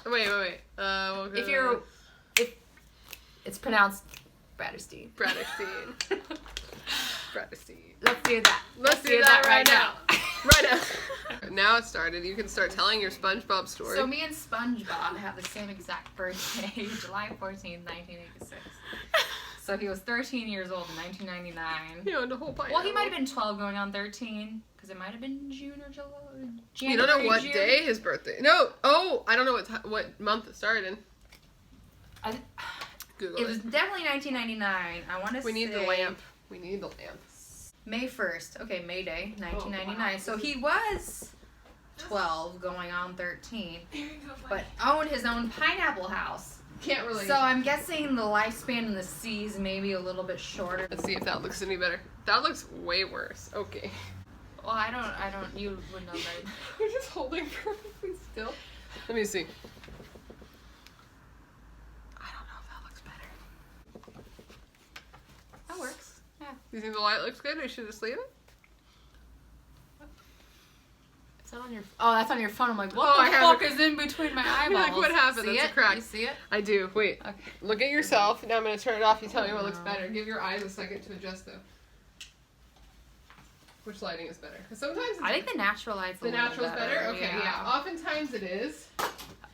Wait. If it's pronounced Bratterstein. Bratterstein. Let's do that. Let's do that right now. Right now. Now it started. You can start telling your SpongeBob story. So me and SpongeBob have the same exact birthday, July 14th, 1986. So he was 13 years old in 1999. You owned a whole pineapple. Well, he might have been 12 going on 13, because it might have been June or July. January, you don't know what June. day his birthday. No. Oh, I don't know what month it started in. Google it was definitely 1999. I want to say. We need the lamp. We need the lamp. May 1st. Okay, May Day, 1999. Wow. So he was 12 going on 13, but owned his own pineapple house. Can't really. So I'm guessing the lifespan in the sea is maybe a little bit shorter. Let's see if that looks any better. That looks way worse. Okay. Well, I don't, you would know that. You're just holding perfectly still. Let me see. I don't know if that looks better. That works. Yeah. You think the light looks good? I should just leave it? Is that on your... Oh, that's on your phone. I'm like, what the fuck is in between my eyeballs? Like, what happened? See That's it? a crack. You see it? I do. Wait. Okay. Look at yourself. Now I'm going to turn it off. You tell me what looks better. Give your eyes a second to adjust, though. Which lighting is better? Because sometimes it's... I think the natural light's a the little natural's better? Okay, yeah. yeah. Oftentimes it is.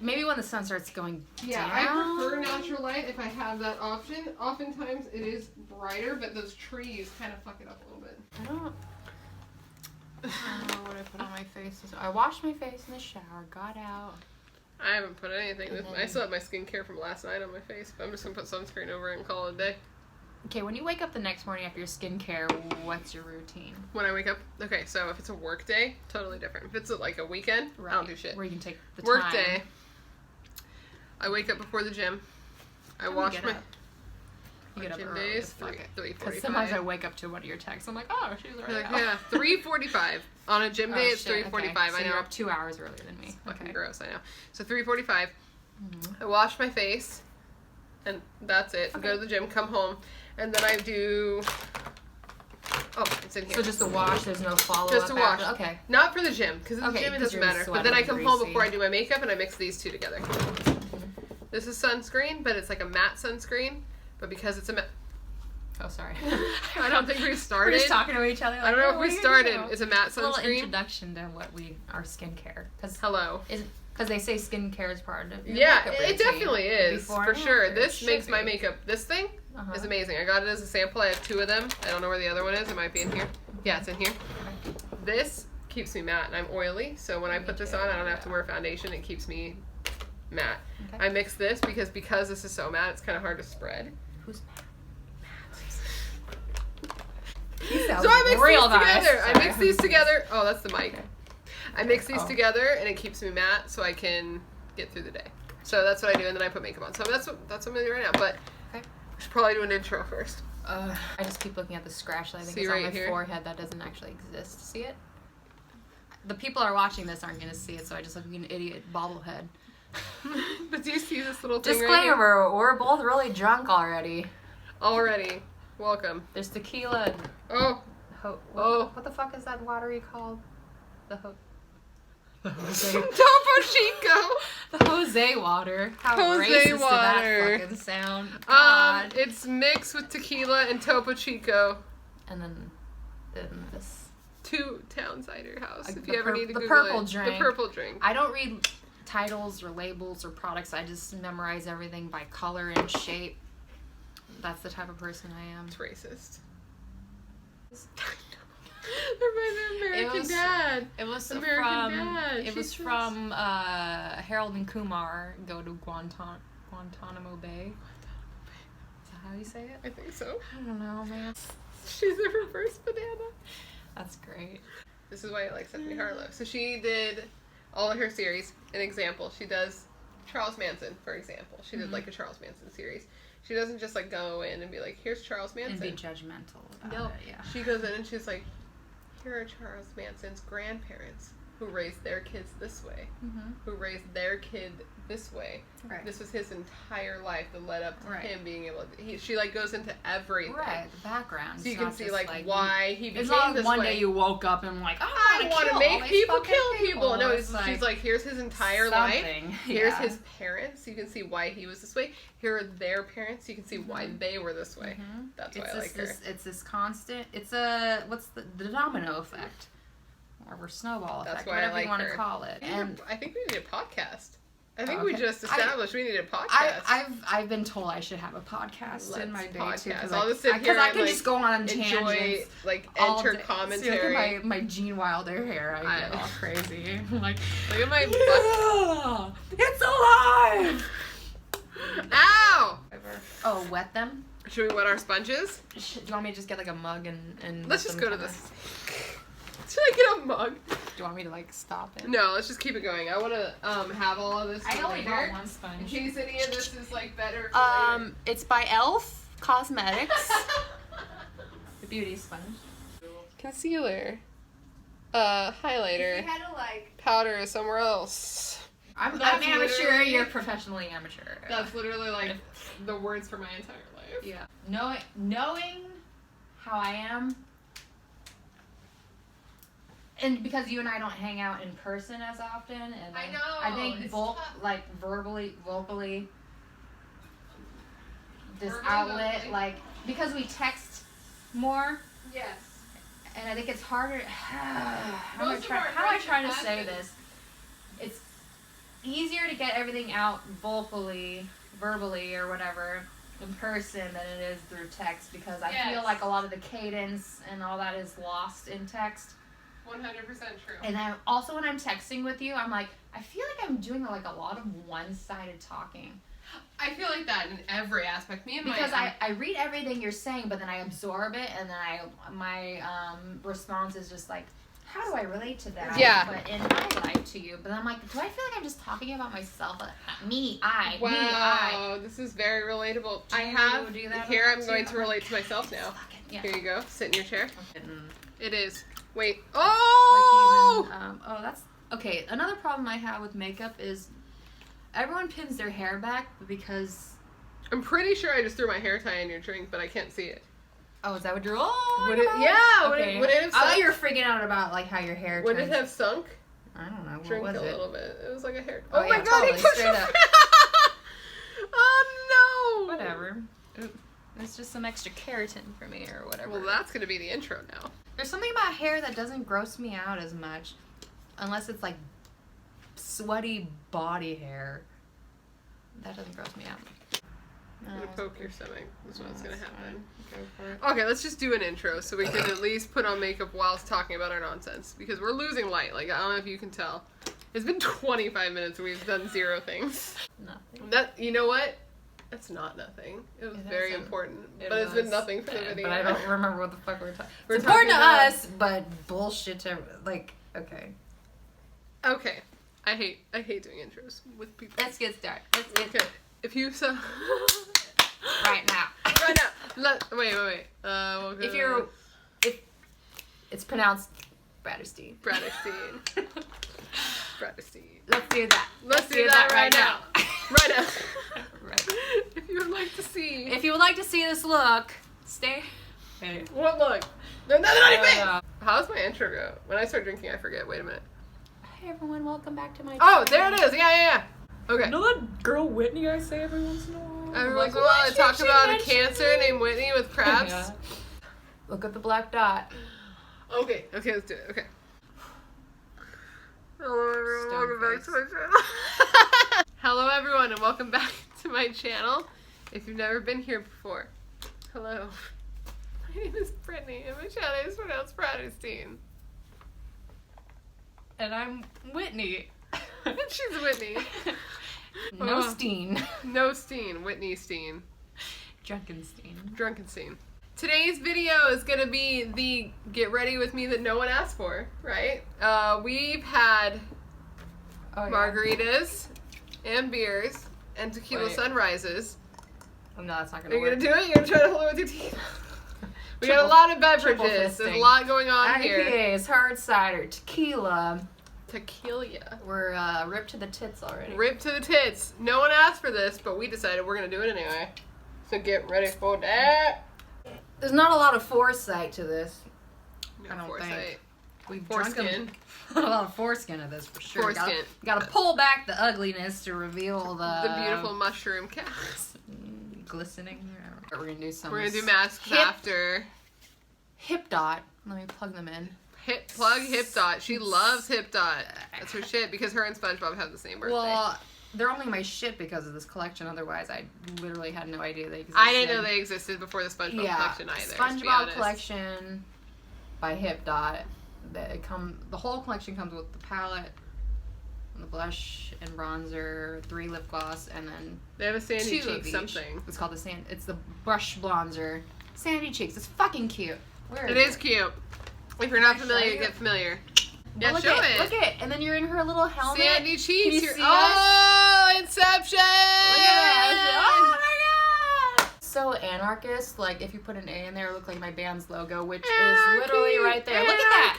Maybe when the sun starts going yeah, down. I prefer natural light if I have that option. Oftentimes it is brighter, but those trees kind of fuck it up a little bit. I don't know what I put on my face. I washed my face in the shower, got out. I haven't put anything. I still have my skincare from last night on my face, but I'm just going to put sunscreen over it and call it a day. Okay, when you wake up the next morning after your skincare, what's your routine? When I wake up? Okay, so if it's a work day, totally different. If it's like a weekend, I don't do shit. Where you can take the work time. Day, I wake up before the gym. I wash my... You get up gym early. days, 3:45. Because sometimes I wake up to one of your texts. I'm like, oh, she's already out. Yeah, 3:45. On a gym day, it's 3:45. Okay. So I know. you're up 2 hours earlier than me. It's fucking gross, I know. So 3:45. I wash my face, and that's it. Okay. Go to the gym, come home, and then I do... Oh, it's in here. So just a wash, there's no follow-up? Just a wash. After? Okay. Not for the gym, because in the gym it doesn't matter. But then I come home before I do my makeup, and I mix these two together. This is sunscreen, but it's like a matte sunscreen. But because it's a matte... Oh, sorry. I don't think we started. We're just talking to each other. Like, I don't know if we started. It's a matte sunscreen. A little introduction to what our skincare. Hello. Because they say skincare is part of your yeah, makeup it definitely is, for sure. This makes my be. makeup... This thing is amazing. I got it as a sample. I have 2 of them. I don't know where the other one is. It might be in here. Yeah, it's in here. Okay. This keeps me matte, and I'm oily, so when I put this on, I don't have to wear foundation. It keeps me matte. Okay. I mix this because this is so matte, it's kind of hard to spread. Who's matte? So I mix these together. I mix these together. Oh, that's the mic. Okay. I mix these together, and it keeps me matte, so I can get through the day. So that's what I do, and then I put makeup on. So that's what I'm gonna do right now. But we should probably do an intro first. I just keep looking at the scratch that I think is on my forehead that doesn't actually exist. See it? The people are watching this aren't gonna see it, so I just look like an idiot bobblehead. But do you see this little thing? Disclaimer: right, we're both really drunk already. Already. Welcome. There's tequila. What the fuck is that watery called? The Jose. Topo Chico. The Jose water. How Jose racist water. did that fucking sound? God. It's mixed with tequila and Topo Chico. And then this. 2 Town Cider House. If you ever need to the Google purple it. drink. The purple drink. I don't read titles or labels or products. I just memorize everything by color and shape. That's the type of person I am. It's racist. They're by the American Dad. It was American Dad. It was from Harold and Kumar go to Guantanamo Bay. Is that how you say it? I think so. I don't know, man. She's the reverse banana. That's great. This is why I like Stephanie Harlow. So she did all of her series. An example, she does Charles Manson, for example. She did like a Charles Manson series. She doesn't just like go in and be like, here's Charles Manson. And be judgmental about it, yeah. She goes in and she's like, here are Charles Manson's grandparents. who raised their kids this way, Mm-hmm. who raised their kid this way. Right. This was his entire life that led up to Right. him being able to. She like goes into everything. Right, the background. So you It's can not see just, like why he became it's not this one way. day you woke up and like, I want to make people kill people. No, she's like, here's his entire life. Here's his parents. You can see why he was this way. Here are their parents. You can see why they were this way. Mm-hmm. That's why I like her. It's this constant. It's a what's the domino effect, or snowball effect, That's why whatever I like you want her. to call it. And I think we need a podcast. I think Okay. we just established we need a podcast. I've been told I should have a podcast in my day too. I'll just sit here I and can just go on enjoy, tangents. like, all enter day. commentary. See, look at my Gene Wilder hair. I get all crazy. I'm like, Look at my butt. it's alive. Ow! Oh, wet them? Should we wet our sponges? Do you want me to just get like a mug and Let's let just them go to kinda- this. Should I get a mug? Do you want me to like stop it? No, let's just keep it going. I want to have all of this. I only later, got one in sponge. case any of this is like better. For later. It's by Elf Cosmetics. The beauty sponge. Concealer, highlighter, If you had to like, powder is somewhere else. I'm That's amateur. literally- You're professionally amateur. That's literally like the words for my entire life. Yeah. Knowing how I am, and because you and I don't hang out in person as often, and I know, I think it's vocally, this Verbally, outlet, vocally. like because we text more, Yes. and I think it's harder. How am I Most of our trying to friends say have this? It's easier to get everything out verbally, or whatever, in person than it is through text because I feel Yes. like a lot of the cadence and all that is lost in text. 100% true. And I also when I'm texting with you, I'm like, I feel like I'm doing like a lot of one-sided talking I feel like that in every aspect. Me and because my I read everything you're saying, but then I absorb it, and then my response is just like, how do I relate to that? Yeah. But in my life to you, but I'm like, do I feel like I'm just talking about myself? Me, I. Wow, this is very relatable. I have do that here. a lot I'm going too? to relate to myself now. Yeah. Here you go. Sit in your chair. And, It is. Wait. like Oh. even, that's okay. Another problem I have with makeup is everyone pins their hair back because. I'm pretty sure I just threw my hair tie in your drink, but I can't see it. Oh, is that what you're? Oh, Would it? Yeah. Okay. Would it have I thought sunk? you were freaking out about like how your hair. Would it turns. have sunk? I don't know. What Drink was a it? little bit. It was like a hair. Oh, Oh, my yeah, god! totally, He pushed straight it. up. Oh no! Whatever. It's just some extra keratin for me or whatever. Well, that's gonna be the intro now. There's something about hair that doesn't gross me out as much, unless it's like sweaty body hair. That doesn't gross me out. I'm gonna poke your stomach. That's what's gonna happen. Go for it. Okay, let's just do an intro so we can at least put on makeup whilst talking about our nonsense because we're losing light. Like I don't know if you can tell. It's been 25 minutes and we've done 0 things. Nothing. That you know what? That's not nothing. It was It very isn't. important, It but it's been was, nothing for the video. But I don't remember what the fuck we're talking. We're It's important to talking about- us, but bullshit to like. Okay. Okay, I hate doing intros with people. Let's get started. Let's get Okay, if you saw right now. right now. Wait. We'll go If it's pronounced Bratterstein. Bratterstein. Bratterstein. Let's do that. Let's do that right now. Right now. Right. If you would like to see. If you would like to see this look, stay. Hey. What look? No, not even face. How's my intro go? When I start drinking, I forget. Wait a minute. Hey everyone, welcome back to my Oh, channel. there it is. Yeah. Okay. You know that girl Whitney I say every once in a while? Every I'm once in a like, while, I "Why talk should she about a mention cancer me?" named Whitney with crabs. Yeah. Look at the black dot. Okay, let's do it. Okay. Hello, everyone. Stone Welcome back face. to my channel. Hello, everyone, and welcome back to my channel. If you've never been here before, hello. My name is Brittany, and my channel is pronounced Bratterstein. And I'm Whitney. And she's Whitney. No Oh. Steen. No Steen, Whitney Steen. Drunkenstein. Drunkenstein. Today's video is gonna be the get ready with me that no one asked for, right? We've had Oh, yeah. margaritas and beers and tequila Wait. sunrises. Oh, no, that's not gonna Are you work. gonna do it? You're gonna try to hold it with your teeth? We got a Triple- lot of triple beverages. There's a fisting. lot going on here. IPAs, hard cider, tequila, Tequila. We're ripped to the tits already. Ripped to the tits. No one asked for this, but we decided we're going to do it anyway. So get ready for that. There's not a lot of foresight to this. No I don't foresight. think. We've Foreskin. a lot of foreskin of this for sure. Foreskin. Gotta pull back the ugliness to reveal The beautiful mushroom cast. glistening. We're gonna do some. We're going to do masks after. Hip dot. Let me plug them in. Hip dot. She loves Hip dot. That's her shit because her and SpongeBob have the same birthday. Well, they're only my shit because of this collection. Otherwise, I literally had no idea they existed. I didn't know they existed before the SpongeBob collection either. SpongeBob collection by Hip Dot. The whole collection comes with the palette, and the blush and bronzer, 3 lip gloss, and then they have a sandy 2 cheek of each. something. It's called it's the brush bronzer, sandy cheeks. It's fucking cute. Where is it is cute. If you're not familiar, get familiar. Yeah, look show it. it. Look it. And then you're in her little helmet. Sandy cheeks. See oh, Inception! Look at that. Oh my god! So anarchist. Like if you put an A in there, it look like my band's logo, which is literally right there. Look at that.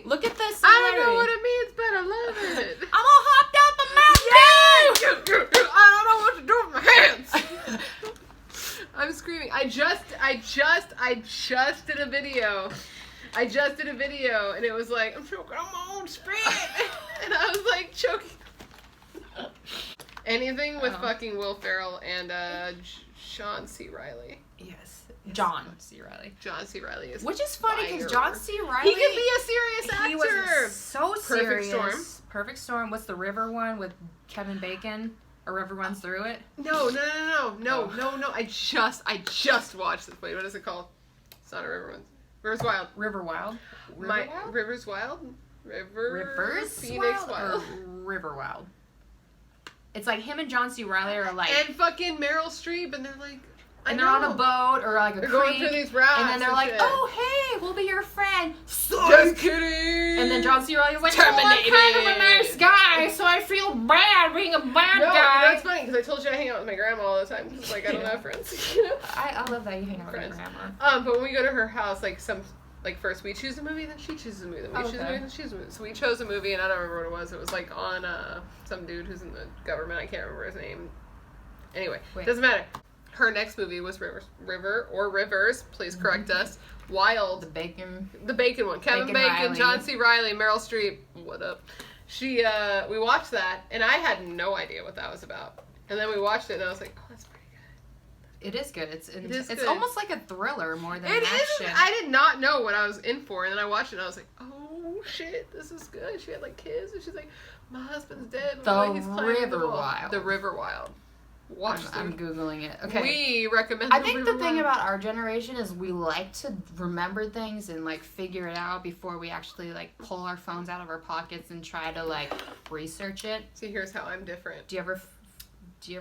Look at this. I don't know what it means, but I love it. I'm all hopped up a mountain. I don't know what to do with my hands. I'm screaming. I just did a video. And it was like, I'm choking on my own spit. And I was like choking. Anything with fucking Will Ferrell and John C. Reilly. Yes. John C. Reilly. John C. Reilly is Which is funny because John C. Reilly. He could be a serious actor. He was so serious. Perfect Storm. Perfect Storm. What's the River one with Kevin Bacon? A River Runs Through It? No. I just watched this. Wait, what is it called? It's not a River Runs. River's Wild. River Wild? Rivers Wild? Rivers Phoenix Wild? Or River Wild? It's like him and John C. Reilly are like... And fucking Meryl Streep, and they're like... And they're on a boat or like a creek. They're going through these rafts. And then they're like, shit. oh, hey, we'll be your friend. Just kidding. And then John C. Reilly's like, Terminated. oh, I'm kind of a nice guy, so I feel bad being a bad guy. No, it's funny, because I told you I hang out with my grandma all the time, because, like, I don't have friends, you know? I love that you hang out with your grandma. But when we go to her house, first we choose a movie, then she chooses a movie, then we choose a movie, then she chooses a movie. So we chose a movie, and I don't remember what it was. It was, like, on some dude who's in the government. I can't remember his name. Anyway, doesn't matter. Her next movie was Rivers, please correct us. Wild. The bacon one. Kevin Bacon, John C. Reilly, Meryl Streep. What up? We watched that, and I had no idea what that was about. And then we watched it, and I was like, oh, that's pretty good. It is good. It's good. almost like a thriller more than an action. It is. I did not know what I was in for, and then I watched it, and I was like, oh, shit, this is good. She had, like, kids, and she's like, my husband's dead. He's River Wild. The River Wild. I'm Googling it. Okay. We recommend I think the thing about our generation is we like to remember things and, like, figure it out before we actually, like, pull our phones out of our pockets and try to, like, research it. See, here's how I'm different. Do you ever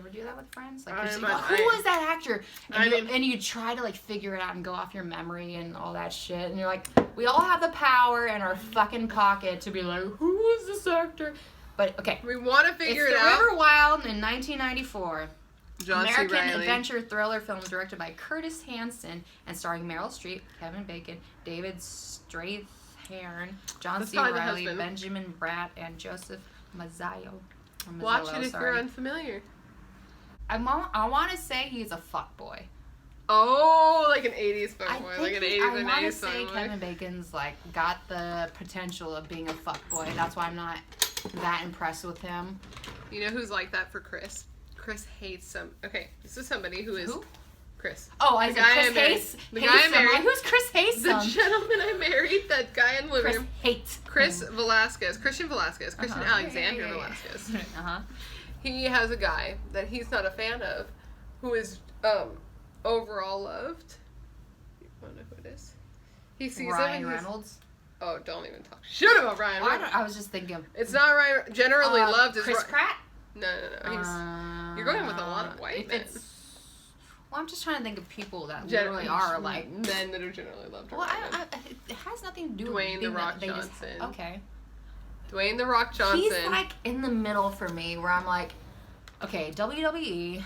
do that with friends? Like, who who was that actor? And you try to, like, figure it out and go off your memory and all that shit. And you're like, we all have the power in our fucking pocket to be like, who was this actor? But, okay. We want to figure it out. It's The River Wild in 1994. John American C. Reilly. adventure thriller film directed by Curtis Hanson and starring Meryl Streep, Kevin Bacon, David Strathairn, John C. Reilly, Benjamin Bratt, and Joseph Mazzello. Watch it if you're unfamiliar. I want to say he's a fuckboy. Oh, like an 80s fuckboy. Like an 80s or 90s fuckboy. I want to say Kevin Bacon's, like, got the potential of being a fuckboy. That's why I'm not that impressed with him. You know who's like that for Chris? Chris hates Okay, this is somebody who is... Who? Chris. Oh, I said Chris hates? The guy I married. Who's Chris hates? The gentleman I married, that guy in the living room. Hates. Christian Velasquez. Christian Alexander Velasquez. He has a guy that he's not a fan of, who is overall loved. You want to know who it is? He sees Ryan him. Reynolds. Oh, don't even talk shit about Ryan Reynolds. I was just thinking. It's not Ryan. Generally loved is Chris Pratt. No. You're going with a lot of white men. Well, I'm just trying to think of people that literally are like men that are generally loved. Well, it has nothing to do with Dwayne The Rock Johnson. Okay. Dwayne The Rock Johnson. He's like in the middle for me, where I'm like, okay, WWE,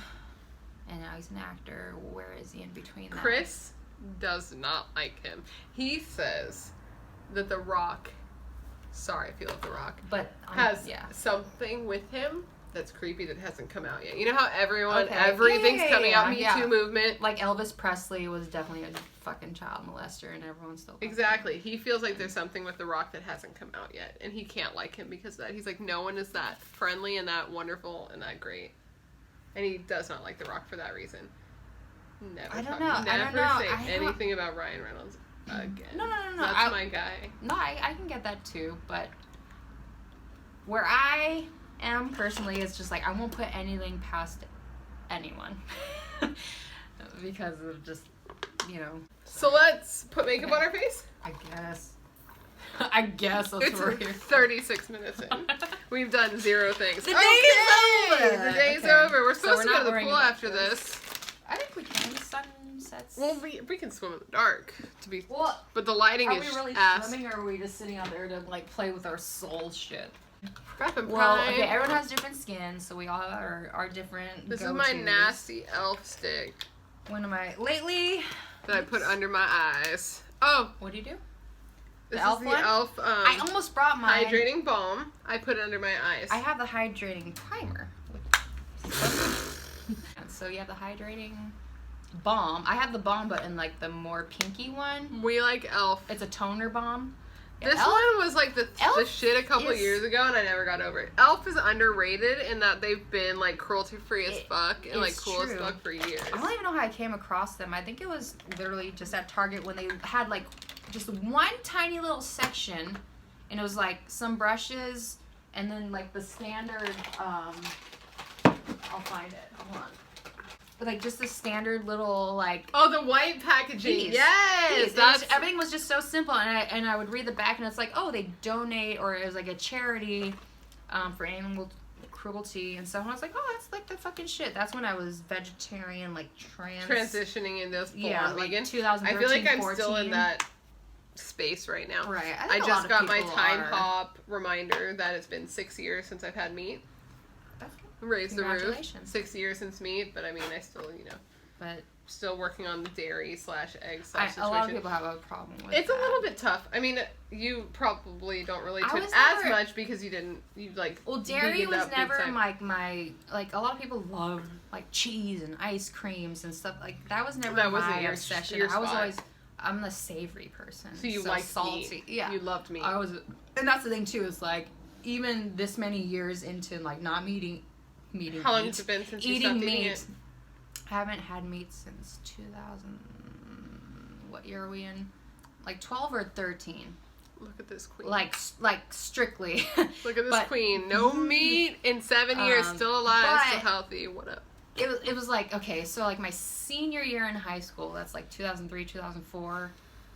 and now he's an actor. Where is he in between that? Chris does not like him. He says that The Rock Sorry if you love The Rock. But has something with him that's creepy that hasn't come out yet. You know how everything's coming out, Me Too movement? Like Elvis Presley was definitely a fucking child molester and everyone's still... Exactly. He feels like there's something with The Rock that hasn't come out yet. And he can't like him because of that. He's like, no one is that friendly and that wonderful and that great. And he does not like The Rock for that reason. Never say anything about Ryan Reynolds again. No. That's my guy. No, I can get that too, but where I am personally is just like I won't put anything past anyone because of just, you know. So let's put makeup on our face? I guess that's what we're here. 36 minutes in. We've done 0 things. The day is over! The day's over. We're supposed to go to the pool after this. I think we can. Sunsets. Well, we can swim in the dark, but the lighting is really ass. swimming, or are we just sitting out there to like play with our soul shit? Well, okay, everyone has different skin, so we all are different. This is my nasty elf stick. When am I lately? That I put under my eyes. Oh, what do you do? This is the elf. I almost brought my hydrating balm. I put it under my eyes. I have the hydrating primer. So you have the hydrating balm. I have the balm, but in like the more pinky one. We like elf. It's a toner balm. This one was like the shit a couple years ago, and I never got over it. Elf is underrated in that they've been like cruelty free as fuck and like cool as fuck for years. I don't even know how I came across them. I think it was literally just at Target when they had like just one tiny little section, and it was like some brushes and then like the standard. I'll find it. Hold on. But like just the standard little like the white packaging. Yes, everything was just so simple, and I would read the back, and it's like, oh, they donate, or it was like a charity for animal cruelty and stuff. And I was like, oh, that's like the fucking shit. That's when I was vegetarian, like transitioning into full on vegan. Like 2013, I feel like I'm 14. still in that space right now. Right. I just got my time hop reminder that it's been 6 years since I've had meat. Raise the roof. 6 years since meat, but I mean, I still, but still working on the dairy/egg situation. A lot of people have a problem with It's a little bit tough. I mean, you probably don't relate to it as much because you like. Well, dairy was never my like. A lot of people love like cheese and ice creams and stuff like that. Was never my obsession. I'm the savory person. So you like salty. Meat. Yeah, you loved meat. And that's the thing too. Is like even this many years into like not eating. How long has it been since you stopped eating it? I haven't had meat since 2000. What year are we in? Like 12 or 13. Look at this queen. Like strictly. Look at this queen. No meat in 7 years. Still alive. Still healthy. What up? It was like, okay, so like my senior year in high school. That's like 2003, 2004.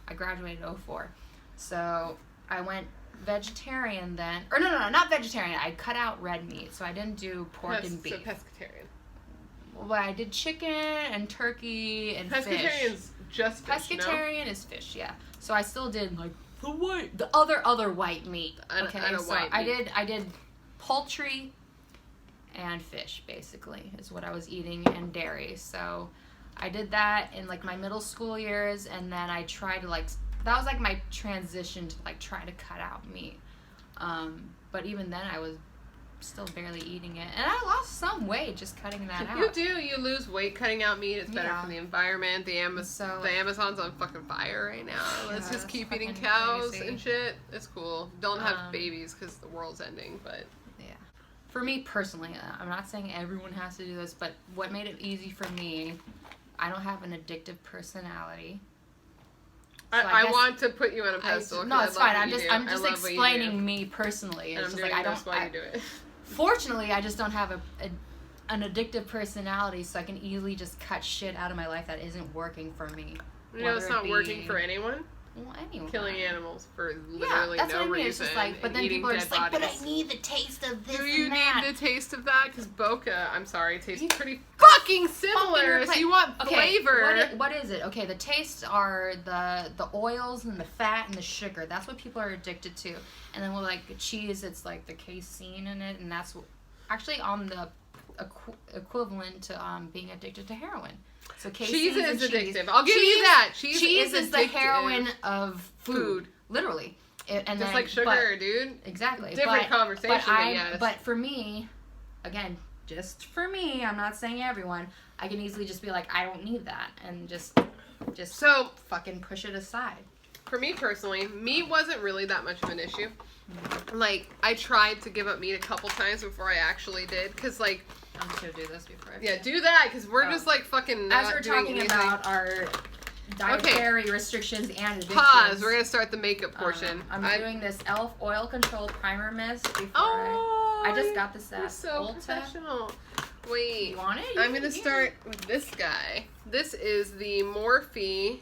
I graduated 2004. So I went vegetarian then, or no, not vegetarian. I cut out red meat, so I didn't do pork and beef. So pescatarian. Well, I did chicken and turkey and fish. Pescatarian's just fish. Pescatarian is fish, yeah. So I still did like the other white meat. Okay, I did poultry and fish basically is what I was eating, and dairy. So I did that in like my middle school years, and then I tried to like. That was like my transition to like try to cut out meat. But even then I was still barely eating it. And I lost some weight just cutting that out. You do. You lose weight cutting out meat. It's better for the environment. The Amazon's on fucking fire right now. Let's just keep eating cows and shit. It's cool. Don't have babies because the world's ending, but... Yeah. For me personally, I'm not saying everyone has to do this, but what made it easy for me, I don't have an addictive personality. So I want to put you on a pedestal. No, it's fine. I'm just explaining me personally. It's just like I don't. Why you do it. Fortunately, I just don't have an addictive personality, so I can easily just cut shit out of my life that isn't working for me. You know, it's not working for anyone. Well, anyone. Killing animals for literally that's no what I mean. reason. It's just like, but then people are just like, but I need the taste of this. Do you and that. need the taste of that? Because Boca, I'm sorry, tastes pretty fucking similar. So you want flavor. What is it? Okay, the tastes are the oils and the fat and the sugar. That's what people are addicted to. And then with like the cheese, it's like the casein in it, and that's actually on the equivalent to being addicted to heroin. So cheese is addictive. I'll give you that. Cheese is the heroin of food. Literally. And just like sugar, dude. Exactly. Different conversation, but yes. But for me, again, just for me, I'm not saying everyone, I can easily just be like, I don't need that, and just so fucking push it aside. For me personally, meat wasn't really that much of an issue. Like, I tried to give up meat a couple times before I actually did, because, like... I'm just gonna do this before I... Yeah, do that, because we're just, like, fucking not As we're doing talking anything. about our dietary restrictions and addictions... Pause. We're gonna start the makeup portion. I'm doing this e.l.f. Oil Control Primer Mist before I just got this at so Ulta. Professional. Wait. You want it? I'm gonna start with this guy. This is the Morphe...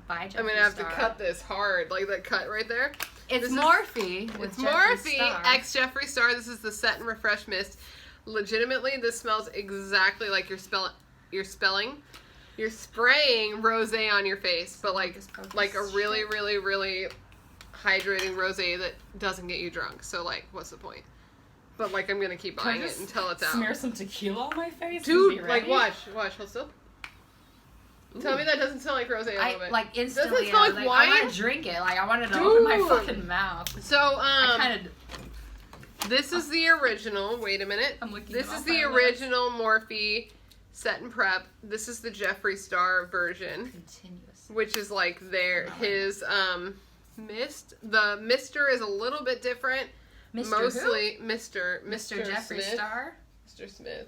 I'm gonna have to cut this hard, like that cut right there. It's Morphe. It's Morphe X Jeffree Star. This is the Set and Refresh Mist. Legitimately, this smells exactly like you're spraying rosé on your face, but like a really, really, really hydrating rosé that doesn't get you drunk. So like, what's the point? But like, I'm gonna keep buying it until it's out. Smear some tequila on my face, dude. Like, watch, hold still. Ooh. Tell me that doesn't smell like rosé a little bit. Like instantly. Doesn't it smell like wine? I want to drink it. Like I wanted to open my fucking mouth. So this is the original. Wait a minute. I'm looking. This is the original Morphe Set and Prep. This is the Jeffree Star version. Continuous. Which is like his mist. The mister is a little bit different. Mostly who? Mr. Jeffree Smith. Star. Mr. Smith.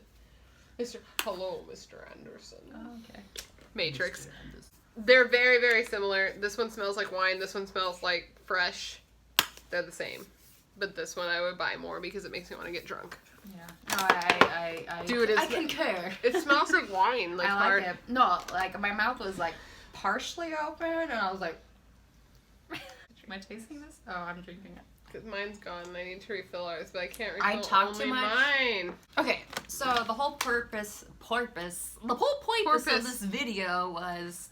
Hello, Mr. Anderson. Oh, okay. Matrix. They're very, very similar. This one smells like wine. This one smells like fresh. They're the same. But this one I would buy more because it makes me want to get drunk. Yeah. No, Dude, I concur. It smells like wine. Like I like it. No, like my mouth was like partially open and I was like, am I tasting this? Oh, I'm drinking it. Because mine's gone and I need to refill ours, but I can't refill I talk too much. Mine. Okay, so the whole point of this video was,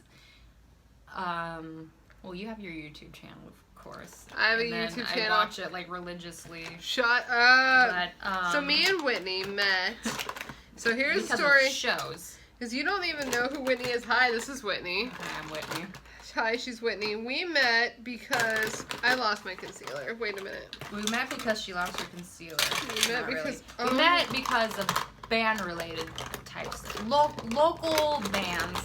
well, you have your YouTube channel, of course. I have a YouTube channel. I watch it like religiously. Shut up. But, so me and Whitney met. So here's the because story. Of shows. Because you don't even know who Whitney is. Hi, this is Whitney. Hi, I'm Whitney. Hi, she's Whitney. We met because I lost my concealer. Wait a minute. We met because she lost her concealer. We met because we met because of band-related types, local bands.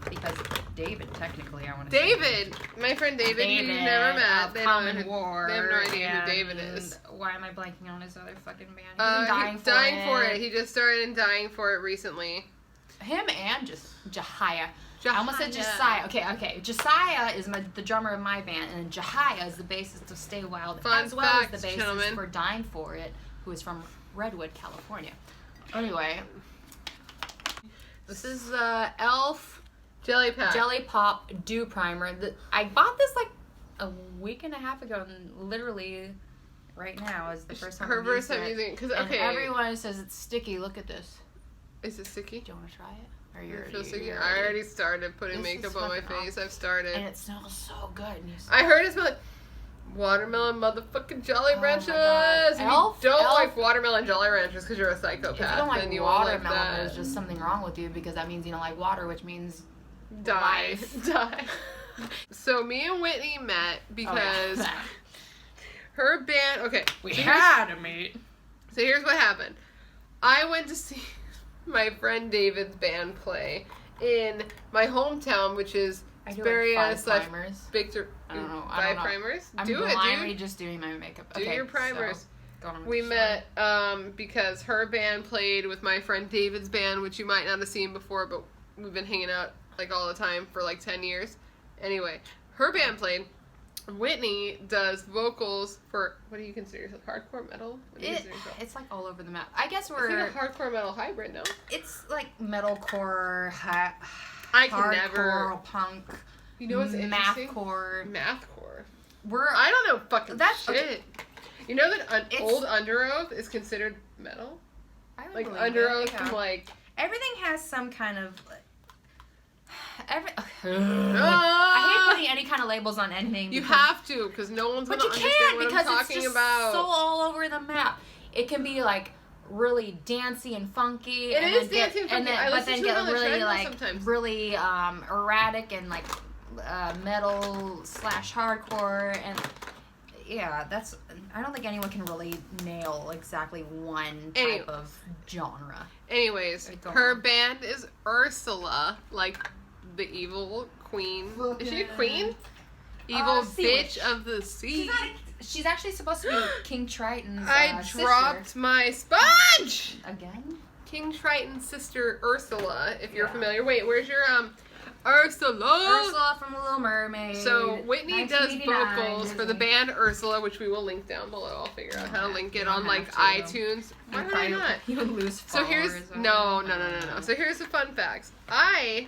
Because David, technically, I want to. David, my friend David, who you've never met. They Common War. They have no idea who David is. Why am I blanking on his other fucking band? He's dying for it. He just started dying for it recently. Him and just Jahia. I almost said Josiah. Okay. Josiah is the drummer of my band, and Jahia is the bassist of Stay Wild, as well as the bassist for Dying For It, who is from Redwood, California. Anyway, this is e.l.f. Jelly Pop Dew Primer. I bought this like a week and a half ago, and literally right now is the first time. Her first time using it, because everyone says it's sticky. Look at this. Is it sticky? Do you want to try it? I already started putting makeup on my face. I've started. And it smells so good. I heard it smells like watermelon motherfucking Jolly Ranchers. If you don't like watermelon Jolly Ranchers because you're a psychopath, if you don't like then you watermelon, won't like that. There's just something wrong with you because that means you don't like water, which means die. So me and Whitney met because her band. Okay, we had to meet. So here's what happened. I went to see my friend David's band play in my hometown, which is Hesperia / Victor. I don't know. 5 primers? I'm blindly just doing my makeup. Do your primers. So, we met because her band played with my friend David's band, which you might not have seen before, but we've been hanging out like all the time for like 10 years. Anyway, her band played. Whitney does vocals for, what do you consider yourself? Hardcore metal? It's like all over the map. I guess we're... It's like a hardcore metal hybrid, no? It's like metalcore, I can never... punk, you know what's interesting? Mathcore. I don't know fucking shit. Okay. You know that old Under Oath is considered metal? I like Under Oath and like... Everything has some kind of... I hate putting any kind of labels on anything. You have to, because no one's going to understand what I'm talking about. So all over the map. It can be like really dancey and funky. It is dancey and funky. But then get really like sometimes. Really erratic and like metal / hardcore, and yeah, that's. I don't think anyone can really nail exactly one type of genre. Anyways, her band is Ursula, like the evil queen. Is she a queen? Evil bitch of the sea. She's actually supposed to be King Triton's I dropped sister. my sponge! Again? King Triton's sister Ursula, if you're familiar. Wait, where's your Ursula? Ursula from The Little Mermaid. So Whitney does vocals for the band Ursula, which we will link down below. I'll figure out how to link it on like iTunes. Why would I not? You would lose followers. So here's no. So here's the fun facts. I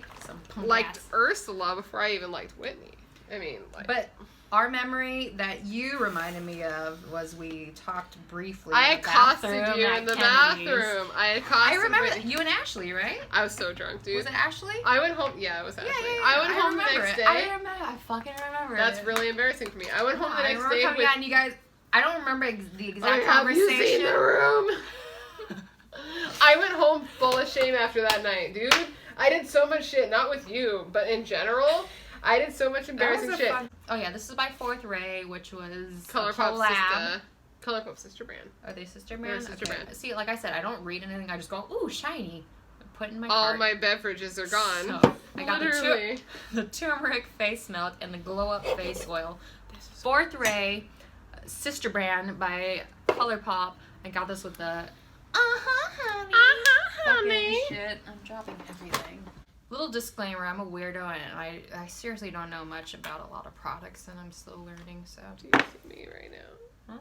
liked Ursula before I even liked Whitney. I mean, like, but our memory that you reminded me of was we talked briefly. I accosted you in the bathroom. I remember that. You and Ashley, right? I was so drunk, dude. Was it Ashley? I went home. Yeah, it was Ashley. Yeah. I went home the next day. I fucking remember. That's really embarrassing for me. I went home the next day. And you guys. I don't remember the exact conversation. Have you seen the room? I went home full of shame after that night, dude. I did so much shit, not with you, but in general. I did so much embarrassing shit. Oh yeah, this is by Fourth Ray, which was ColourPop sister brand. Are they sister brand? They're sister brand. See, like I said, I don't read anything. I just go, ooh, shiny. Put in my All cart. my beverages are gone. So, I got the Literally. turmeric face melt and the glow up face oil. Fourth Ray, sister brand by ColourPop. I got this with the honey. Shit, I'm dropping everything. Little disclaimer, I'm a weirdo and I seriously don't know much about a lot of products and I'm still learning, so. Do you see me right now? Huh?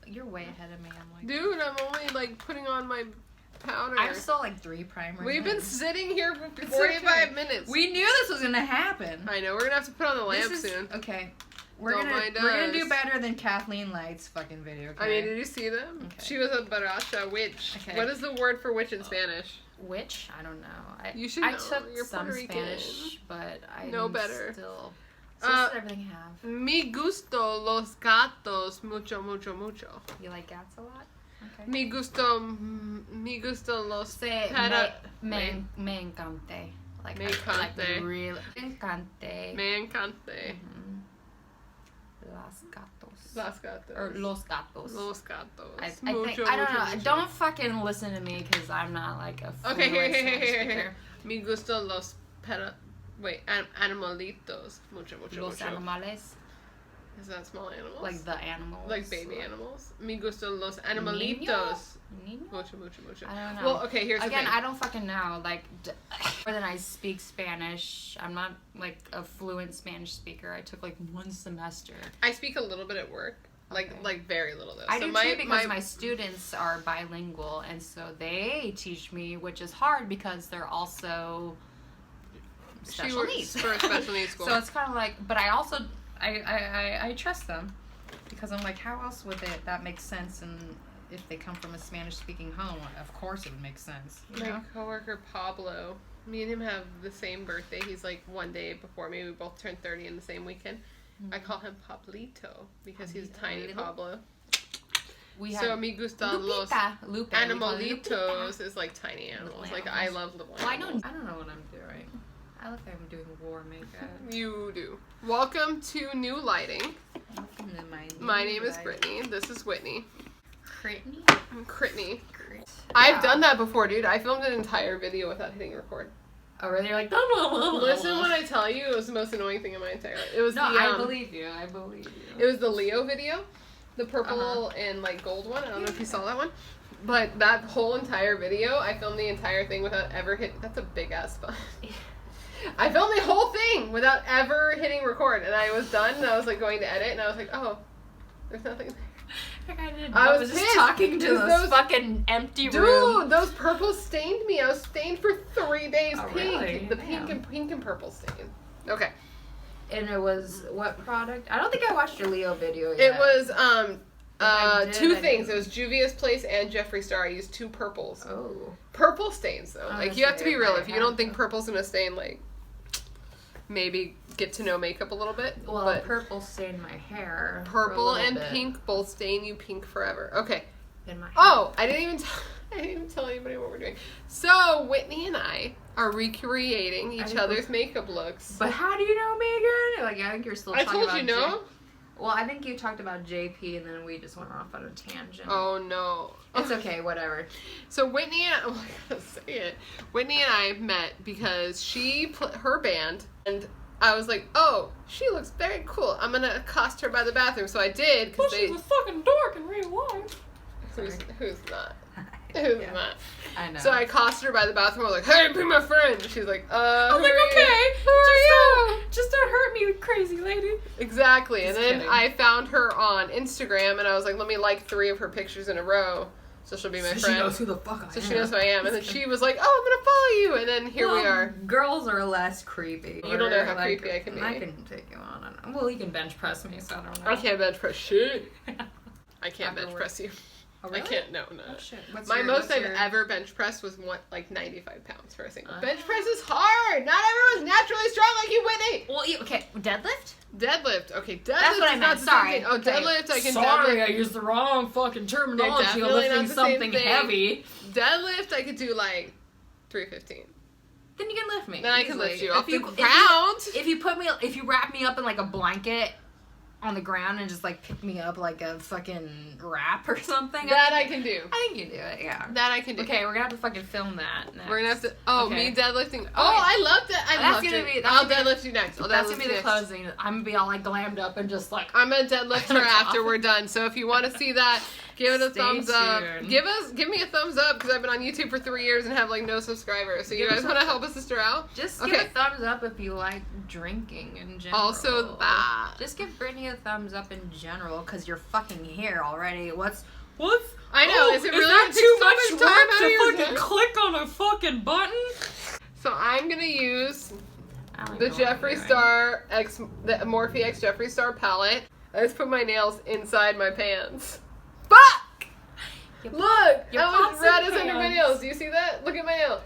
You're way ahead of me. I'm like, dude, I'm only like putting on my powder. I'm still like 3 primers. We've been sitting here for 45 minutes. We knew this was gonna happen. I know, we're gonna have to put on the lamp soon. Okay. We're gonna do better than Kathleen Light's fucking video, okay? I mean, did you see them? Okay. She was a baracha witch. Okay. What is the word for witch in Spanish? Witch? I don't know. You should know. I took You're some Puerto Rican. Spanish, but I know better. Still. So what does everything have? Mi gusto los gatos mucho, mucho, mucho. You like cats a lot? Okay. Mi gusto los me encante. Like, me encante. Like really. Encante. Me encante. Las gatos. Las gatos. Or los gatos. Los gatos. I think, I don't know. Mucho. Don't fucking listen to me because I'm not like a okay, here. Mi gusto los animalitos. Mucho, mucho, los mucho. animales. Is that small animals? Like the animals. Like baby animals. Mi gusto los animalitos. Niño? Mucho, mucho, mucho. I don't know. Well, okay, here's the thing. Again, I don't fucking know. Like, more than I speak Spanish. I'm not, like, a fluent Spanish speaker. I took, like, 1 semester. I speak a little bit at work. Like very little, though. I do, too, because my students are bilingual, and so they teach me, which is hard because they're also special needs. For a special needs school. So it's kind of like, but I also... I trust them because I'm like, how else would that make sense? And if they come from a Spanish-speaking home, of course it would make sense. My coworker Pablo, me and him have the same birthday. He's like 1 day before me. We both turned 30 in the same weekend. Mm-hmm. I call him Pablito because he's tiny Pablo. So mi gustan los animalitos is like tiny animals. Like I love little animals. I don't know what I'm doing. I look like I'm doing war makeup. You do. Welcome to New Lighting. Welcome to my name is Brittany. This is Whitney. Critney. I've done that before, dude. I filmed an entire video without hitting record. Oh, really? You're like, listen when I tell you, it was the most annoying thing in my entire life. It was I believe you. It was the Leo video. The purple and like gold one. I don't know if you saw that one. But that whole entire video, I filmed the entire thing without ever hitting... That's a big ass sponge. I filmed the whole thing without ever hitting record, and I was done, and I was like going to edit, and I was like, oh, there's nothing there. I was just talking to those fucking empty room. Dude, those purples stained me. I was stained for 3 days. Oh, pink. Really? The pink and purple stain. Okay. And it was what product? I don't think I watched your Leo video yet. It was 2 things. It was Juvia's Place and Jeffree Star. I used 2 purples. Oh. Purple stains, though. Like, you have to be real. If you don't think purple's gonna stain, like, maybe get to know makeup a little bit. Well, but purple stained my hair. Purple and pink both stain you pink forever. Okay. In my hair. Oh, I didn't even I didn't even tell anybody what we're doing. So, Whitney and I are recreating each other's makeup looks. But how do you know me again? Like, I think you're still talking about... I told you no? Well, I think you talked about JP and then we just went off on a tangent. Oh, no. It's okay, whatever. So, Whitney and... Oh, I gotta say it. Whitney and I met because she... her band... And I was like, oh, she looks very cool. I'm gonna accost her by the bathroom. So I did. Well, she's a fucking dork in real life. Who's not? Who's not? I know. So I accosted her by the bathroom. I was like, hey, be my friend. She's like, I was like, okay. Who are you? Just don't hurt me, crazy lady. Exactly. Just and then kidding. I found her on Instagram, and I was like, let me like 3 of her pictures in a row. So she'll be my friend. She knows who the fuck I am. So she knows who I am. And then she was like, oh, I'm going to follow you. And then here we are. Girls are less creepy. You don't know how creepy I can be. I can take you on. Well, you can bench press me, so I don't know. I can't bench press shit. I can't bench press you. Oh, really? I can't, no. Oh, shit. My most I've ever bench pressed was like 95 pounds for a single. Bench press is hard. Not everyone's naturally strong like you, Whitney. Well, okay, deadlift? Deadlift. Okay, deadlift. That's what I meant. Sorry. Oh, deadlift. I can Sorry, deadlift. I used the wrong fucking terminology. Definitely Lifting not the something same thing. heavy. Deadlift, I could do like 315. Then you can lift me. Then I can lift you off the ground. If you wrap me up in like a blanket on the ground and just like pick me up like a fucking wrap or something. That I can do. I think you can do it, yeah. That I can do. Okay, we're gonna have to fucking film that next. We're gonna have to. Oh, okay. me deadlifting. Oh, I loved it. I'll deadlift you next. That's gonna be the closing. I'm gonna be all like glammed up and just like. I'm gonna deadlift her after we're done. So if you want to see that, give it a thumbs up. Give me a thumbs up because I've been on YouTube for 3 years and have like no subscribers. So you guys want to help a sister out? Just give a thumbs up if you like drinking in general. Also that. Just give Brittany a thumbs up in general because you're fucking here already. What's? I know. Is it really that too much time to fucking click on a fucking button? So I'm gonna use the Jeffree Star the Morphe X Jeffree Star palette. I just put my nails inside my pants. Fuck! Look! I was red as under my nails. Do you see that? Look at my nails.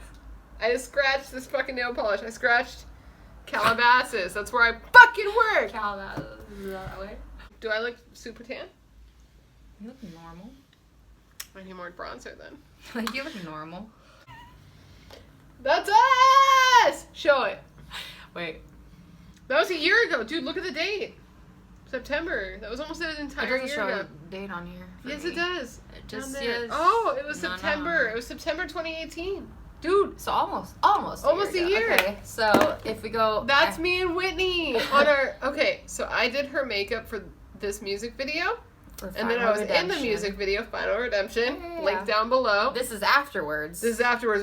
I just scratched this fucking nail polish. I scratched Calabasas. That's where I fucking work. Calabasas. Is that that way? Do I look super tan? You look normal. I need more bronzer then. Like, you look normal. That's us! Show it. Wait. That was a year ago. Dude, look at the date. September. That was almost an entire year ago. It doesn't show a date on here. Yes, it does. It just says. is. Oh, it was September. It was September 2018. Dude. So almost a year. Okay, so if we go... That's me and Whitney on our... Okay, so I did her makeup for this music video. And then I was in the music video, Final Redemption. Link down below. This is afterwards. We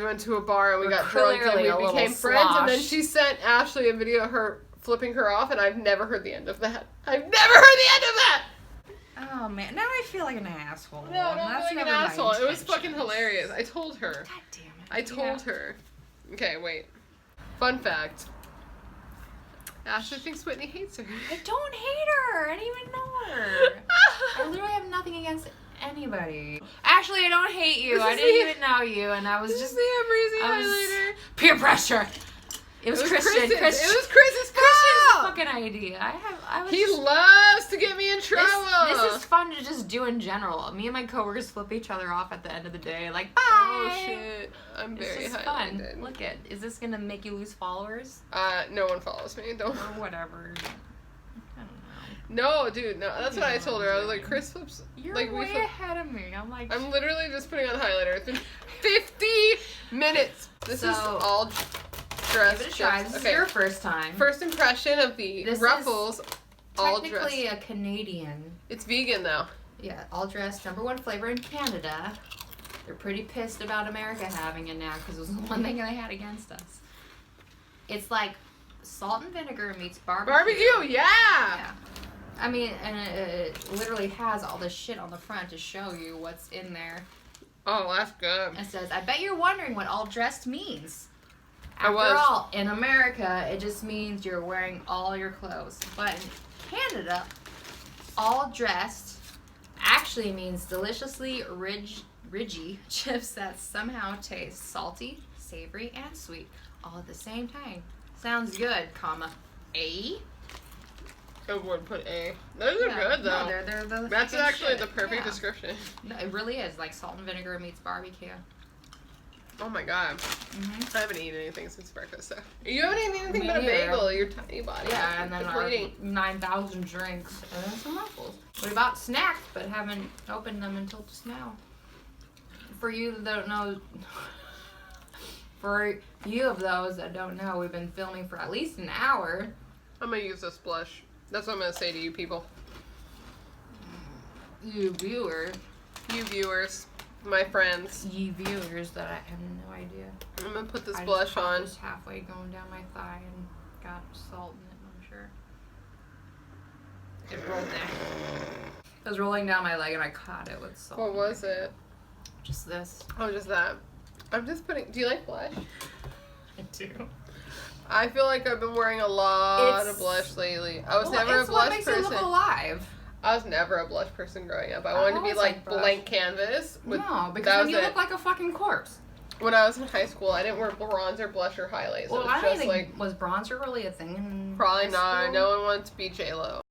went to a bar and we got drunk and we became friends. And then she sent Ashley a video of her flipping her off, and I've never heard the end of that. I've never heard the end of that! Oh, man. Now I feel like an asshole. No, not like an asshole. It was fucking hilarious. I told her. God damn it. I told her. Okay, wait. Fun fact. Ashley thinks Whitney hates her. I don't hate her. I didn't even know her. I literally have nothing against anybody. Ashley, I don't hate you. I didn't even know you, and I was just... highlighter. Peer pressure. It was Christian. It was Chris's Christian's fault. fucking idea. He loves to get me in trouble. This is fun to just do in general. Me and my coworkers flip each other off at the end of the day, like, bye. Oh shit! I'm very fun. Look at. Is this gonna make you lose followers? No one follows me. Don't. Or whatever. I don't know. No, dude. No, that's what I told her. I was like, Chris flips. You're like, way ahead of me. I'm literally just putting on highlighter. It's been 50 minutes. This is all. Give it a try. This is your first time. First impression of the Ruffles all dressed. Technically a Canadian. It's vegan though. Yeah, all dressed. #1 flavor in Canada. They're pretty pissed about America having it now because it was the one thing they had against us. It's like salt and vinegar meets barbecue. Barbecue, yeah. I mean, and it literally has all this shit on the front to show you what's in there. Oh, that's good. It says, I bet you're wondering what all dressed means. After all, in America, it just means you're wearing all your clothes. But in Canada, all dressed actually means deliciously ridgy chips that somehow taste salty, savory, and sweet all at the same time. Sounds good, comma, eh? I would put A. Those are good though. No, they're That's actually shit. the perfect description. No, it really is like salt and vinegar meets barbecue. Oh my god. Mm-hmm. I haven't eaten anything since breakfast, so. You haven't eaten anything but a bagel, your tiny body. Yeah, and then our 9,000 drinks and then some waffles. We bought snacks, but haven't opened them until just now. For you that don't know, for you of those that don't know, we've been filming for at least an hour. I'm gonna use this blush. That's what I'm gonna say to you people. You viewers. You viewers. My friends. You viewers that I have no idea. I'm gonna put this blush on. Just halfway going down my thigh and got salt in it, I'm sure. It rolled down. It was rolling down my leg and I caught it with salt. What was it? Just this. Oh, just that. I'm just putting. Do you like blush? I do. I feel like I've been wearing a lot of blush lately. I was never a blush person. It look alive. I was never a blush person growing up. I wanted to be like blank canvas. No, because then you look like a fucking corpse. When I was in high school, I didn't wear bronzer, blush, or highlights. Well, I don't think was bronzer really a thing in probably high not. school? No one wanted to be J-Lo.